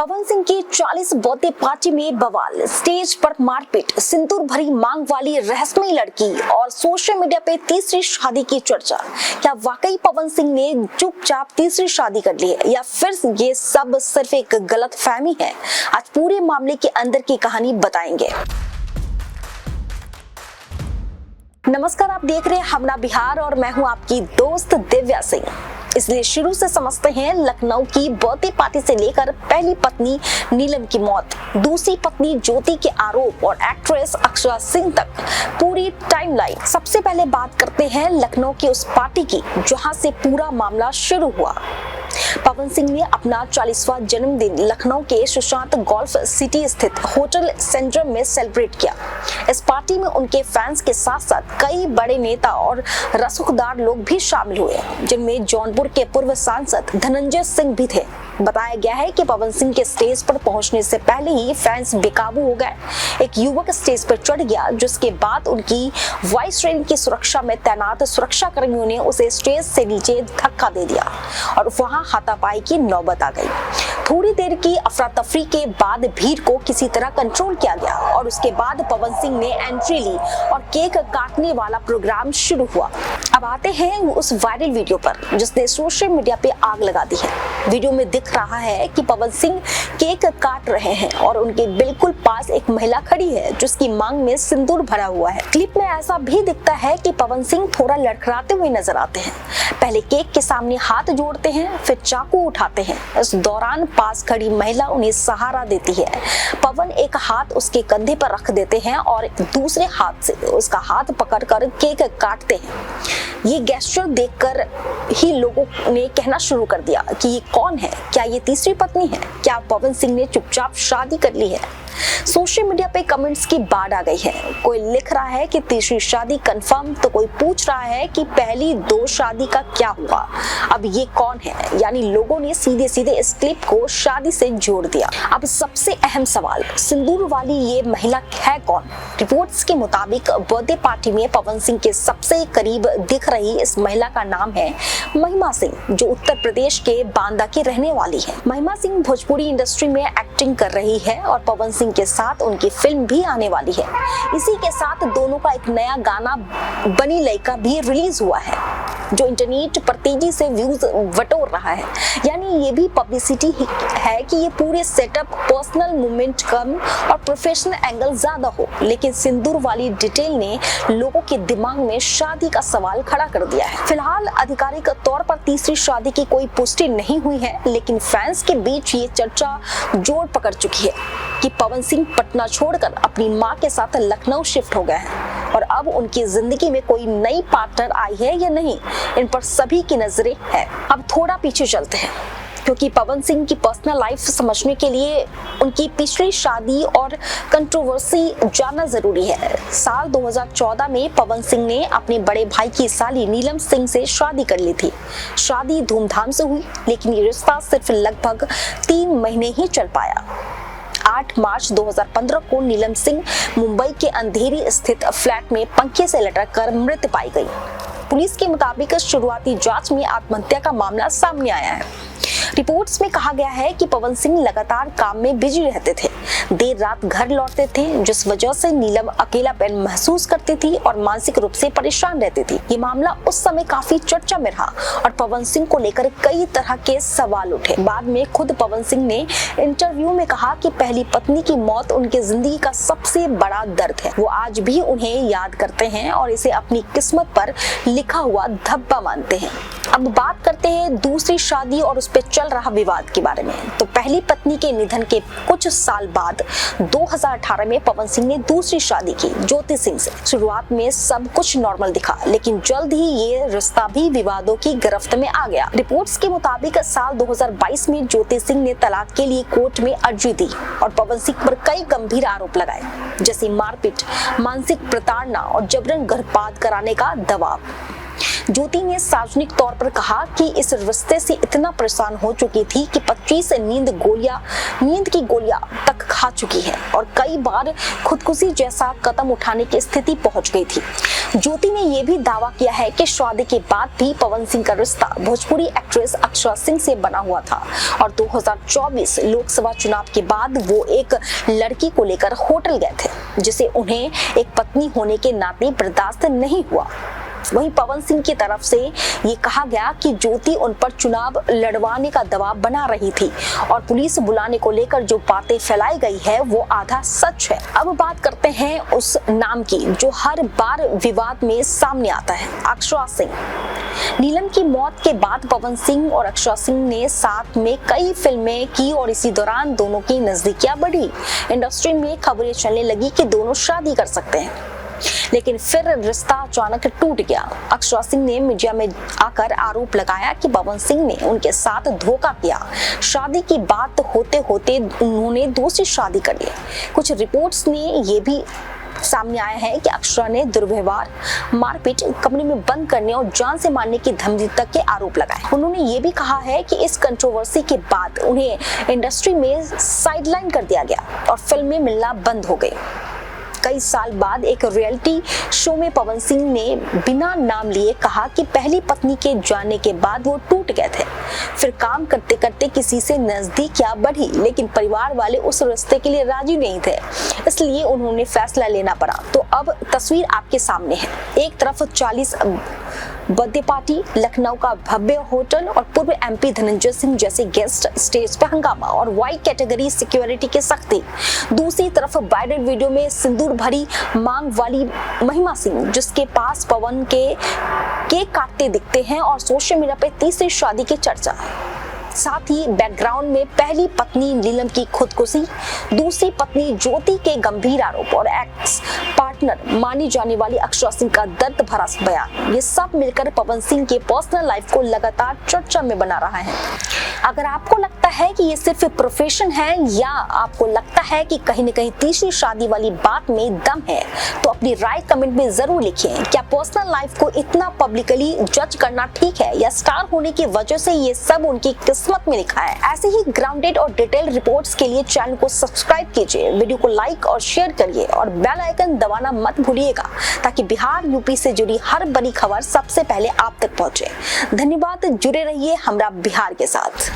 पवन सिंह की 40 birthday party में बवाल, स्टेज पर मारपीट, सिंदूर भरी मांग वाली रहस्यमयी लड़की और सोशल मीडिया पे तीसरी शादी की चर्चा। क्या वाकई पवन सिंह ने चुपचाप तीसरी शादी कर ली है या फिर ये सब सिर्फ एक गलत फहमी है? आज पूरे मामले के अंदर की कहानी बताएंगे। नमस्कार, आप देख रहे हैं हमना बिहार और मैं हूं आपकी दोस्त दिव्या सिंह। इसलिए शुरू से समझते हैं लखनऊ की बर्थडे पार्टी से लेकर पहली पत्नी नीलम की मौत, दूसरी पत्नी ज्योति के आरोप और एक्ट्रेस अक्षरा सिंह तक पूरी टाइमलाइन। सबसे पहले बात करते हैं लखनऊ की उस पार्टी की जहां से पूरा मामला शुरू हुआ। पवन सिंह ने अपना 40वां जन्मदिन लखनऊ के सुशांत गोल्फ सिटी स्थित होटल सेंट्रम में सेलिब्रेट किया। इस पार्टी में उनके फैंस के साथ साथ कई बड़े नेता और रसूखदार लोग भी शामिल हुए, जिनमें जौनपुर के पूर्व सांसद धनंजय सिंह भी थे। बताया गया है कि पवन सिंह के स्टेज पर पहुंचने से पहले ही फैंस बेकाबू हो गए। एक युवक स्टेज पर चढ़ गया, जिसके बाद उनकी वाइस ट्रेन की सुरक्षा में तैनात सुरक्षा कर्मियों ने उसे स्टेज से नीचे धक्का दे दिया और वहां हाथापाई की नौबत आ गई। थोड़ी देर की अफरा तफरी के बाद भीड़ को किसी तरह कंट्रोल किया गया और उसके बाद पवन सिंह ने एंट्री ली और केक काटने वाला प्रोग्राम शुरू हुआ। अब आते हैं उस वायरल वीडियो पर जिसने सोशल मीडिया पे आग लगा दी है। वीडियो में दिख रहा है कि पवन सिंह केक काट रहे हैं और उनके बिल्कुल पास एक महिला खड़ी है जिसकी मांग में सिंदूर भरा हुआ है। क्लिप में ऐसा भी दिखता है कि पवन सिंह थोड़ा लड़खड़ाते हुए नजर आते हैं। पहले केक के सामने हाथ जोड़ते हैं, फिर चाकू उठाते हैं। इस दौरान पास खड़ी महिला उन्हें सहारा देती है। पवन एक हाथ उसके कंधे पर रख देते हैं और दूसरे हाथ से उसका हाथ पकड़कर केक काटते हैं। ये गेस्चर देखकर ही लोगों ने कहना शुरू कर दिया कि ये कौन है? क्या ये तीसरी पत्नी है? क्या पवन सिंह ने चुपचाप शादी कर ली है? सोशल मीडिया पे कमेंट्स की बाढ़ आ गई है। कोई लिख रहा है कि तीसरी शादी कंफर्म, तो कोई पूछ रहा है कि पहली दो शादी का क्या हुआ, अब ये कौन है? यानी लोगों ने सीधे सीधे इस क्लिप को शादी से जोड़ दिया। अब सबसे अहम सवाल, सिंदूर वाली ये महिला है कौन? रिपोर्ट्स के मुताबिक बर्थडे पार्टी में पवन सिंह के सबसे करीब दिख रही इस महिला का नाम है महिमा सिंह, जो उत्तर प्रदेश के बांदा की रहने वाली है। महिमा सिंह भोजपुरी इंडस्ट्री में एक्टिंग कर रही है और पवन सिंह के साथ उनकी फिल्म भी आने वाली है। इसी के साथ दोनों का एक नया गाना बनी लइका भी रिलीज हुआ है, जो इंटरनेट पर तेजी से व्यूज बटोर रहा है। यानी ये भी पब्लिसिटी है कि ये पूरे सेटअप पर्सनल मूवमेंट कम और प्रोफेशनल एंगल ज्यादा हो, लेकिन सिंदूर वाली डिटेल ने लोगों के दिमाग में शादी का सवाल खड़ा कर दिया है। फिलहाल आधिकारिक तौर पर तीसरी शादी की कोई पुष्टि नहीं हुई है, लेकिन फैंस के बीच ये चर्चा जोर पकड़ चुकी है कि पवन सिंह पटना छोड़कर अपनी मां के साथ लखनऊ शिफ्ट हो गए हैं और अब उनकी जिंदगी में कोई नई पार्टनर आई है या नहीं, इन पर सभी की नजरें हैं। अब थोड़ा पीछे चलते हैं, क्योंकि पवन सिंह की पर्सनल लाइफ समझने के लिए उनकी पिछली शादी और कंट्रोवर्सी जानना जरूरी है। साल 2014 में पवन सिंह ने अपने बड़े भाई की साली नीलम सिंह से शादी कर ली थी। शादी धूमधाम से हुई, लेकिन ये रिश्ता सिर्फ लगभग 3 महीने ही चल पाया। 8 मार्च 2015 को नीलम सिंह मुंबई के अंधेरी स्थित फ्लैट में पंखे से लटककर मृत पाई गई। पुलिस के मुताबिक शुरुआती जांच में आत्महत्या का मामला सामने आया है। रिपोर्ट्स में कहा गया है कि पवन सिंह लगातार काम में बिजी रहते थे, देर रात घर लौटते थे, जिस वजह से नीलम अकेलापन महसूस करती थी और मानसिक रूप से परेशान रहती थी। ये मामला उस समय काफी चर्चा में रहा और पवन सिंह को लेकर कई तरह के सवाल उठे। बाद में खुद पवन सिंह ने इंटरव्यू में कहा कि पहली पत्नी की मौत उनकी जिंदगी का सबसे बड़ा दर्द है। वो आज भी उन्हें याद करते हैं और इसे अपनी किस्मत पर लिखा हुआ धब्बा मानते हैं। अब बात करते हैं दूसरी शादी और उस पर चल रहा विवाद के बारे में। तो पहली पत्नी के निधन के कुछ साल बाद 2018 में पवन सिंह ने दूसरी शादी की ज्योति सिंह से। शुरुआत में सब कुछ नॉर्मल दिखा, लेकिन जल्द ही ये रिश्ता भी विवादों की गिरफ्त में आ गया। रिपोर्ट्स के मुताबिक साल 2022 में ज्योति सिंह ने तलाक के लिए कोर्ट में अर्जी दी और पवन सिंह पर कई गंभीर आरोप लगाए, जैसे मारपीट, मानसिक प्रताड़ना और जबरन गर्भपात कराने का दबाव। ज्योति ने सार्वजनिक तौर पर कहा कि इस रिश्ते से इतना परेशान हो चुकी थी कि 25 नींद की गोलियां तक खा चुकी है और कई बार खुदकुशी जैसा कदम उठाने की स्थिति पहुंच गई थी। ज्योति ने यह भी दावा किया है कि शादी के बाद भी पवन सिंह का रिश्ता भोजपुरी एक्ट्रेस अक्षरा सिंह से बना हुआ था और 2024 लोकसभा चुनाव के बाद वो एक लड़की को लेकर होटल गए थे जिसे उन्हें एक पत्नी होने के नाते बर्दाश्त नहीं हुआ। वहीं पवन सिंह की तरफ से ये कहा गया कि ज्योति उन पर चुनाव लड़वाने का दबाव बना रही थी और पुलिस बुलाने को लेकर जो बातें फैलाई गई है वो आधा सच है। अब बात करते हैं उस नाम की जो हर बार विवाद में सामने आता है, अक्षरा सिंह। नीलम की मौत के बाद पवन सिंह और अक्षरा सिंह ने साथ में कई फिल्में की और इसी दौरान दोनों की नजदीकियां बढ़ी। इंडस्ट्री में खबरें चलने लगी कि दोनों शादी कर सकते हैं, लेकिन फिर रिश्ता अचानक टूट गया। अक्षरा सिंह ने मीडिया में आकर आरोप लगाया कि पवन सिंह ने उनके साथ धोखा किया। शादी की बात होते होते उन्होंने दूसरी शादी कर ली। कुछ रिपोर्ट्स ने ये भी सामने आया है कि अक्षरा ने दुर्व्यवहार, मारपीट, कमरे में बंद करने और जान से मारने की धमकी तक के आरोप लगाए। उन्होंने ये भी कहा है कि इस कंट्रोवर्सी के बाद उन्हें इंडस्ट्री में साइडलाइन कर दिया गया और फिल्में मिलना बंद हो गई। कई साल बाद एक रियलिटी शो में पवन सिंह ने बिना नाम लिए कहा कि पहली पत्नी के जाने के बाद वो टूट गए थे। फिर काम करते करते किसी से नजदीकियां बढ़ी, लेकिन परिवार वाले उस रिश्ते के लिए राजी नहीं थे, इसलिए उन्होंने फैसला लेना पड़ा। तो अब तस्वीर आपके सामने है। एक तरफ 40 बर्थडे पार्टी, लखनऊ का भव्य होटल और पूर्व एमपी धनंजय सिंह जैसे गेस्ट, स्टेज पे हंगामा और वाइट कैटेगरी सिक्योरिटी की सख्ती। दूसरी तरफ वायरल वीडियो में सिंदूर भरी मांग वाली महिमा सिंह जिसके पास पवन के केक काटते दिखते हैं और सोशल मीडिया पे तीसरी शादी की चर्चा। साथ ही बैकग्राउंड में पहली पत्नी नीलम की खुदकुशी, दूसरी पत्नी ज्योति के गंभीर आरोप और एक्स पार्टनर मानी जाने वाली अक्षरा सिंह का दर्द भरा बयान, ये सब मिलकर पवन सिंह के पर्सनल लाइफ को लगातार चर्चा में बना रहा है। अगर आपको लगता है कि ये सिर्फ प्रोफेशन है या आपको लगता है कि कहीं न कहीं तीसरी शादी वाली बात में दम है, तो अपनी राय कमेंट में जरूर लिखिए। क्या पर्सनल लाइफ को इतना पब्लिकली जज करना ठीक है या स्टार होने की वजह से ये सब उनकी किस्मत में लिखा है? ऐसे ही ग्राउंडेड और डिटेल्ड रिपोर्ट्स के लिए चैनल को सब्सक्राइब कीजिए, वीडियो को लाइक और शेयर करिए और बेल आइकन दबाना मत भूलिएगा ताकि बिहार यूपी से जुड़ी हर बड़ी खबर सबसे पहले आप तक पहुंचे। धन्यवाद, जुड़े रहिए हमरा बिहार के साथ।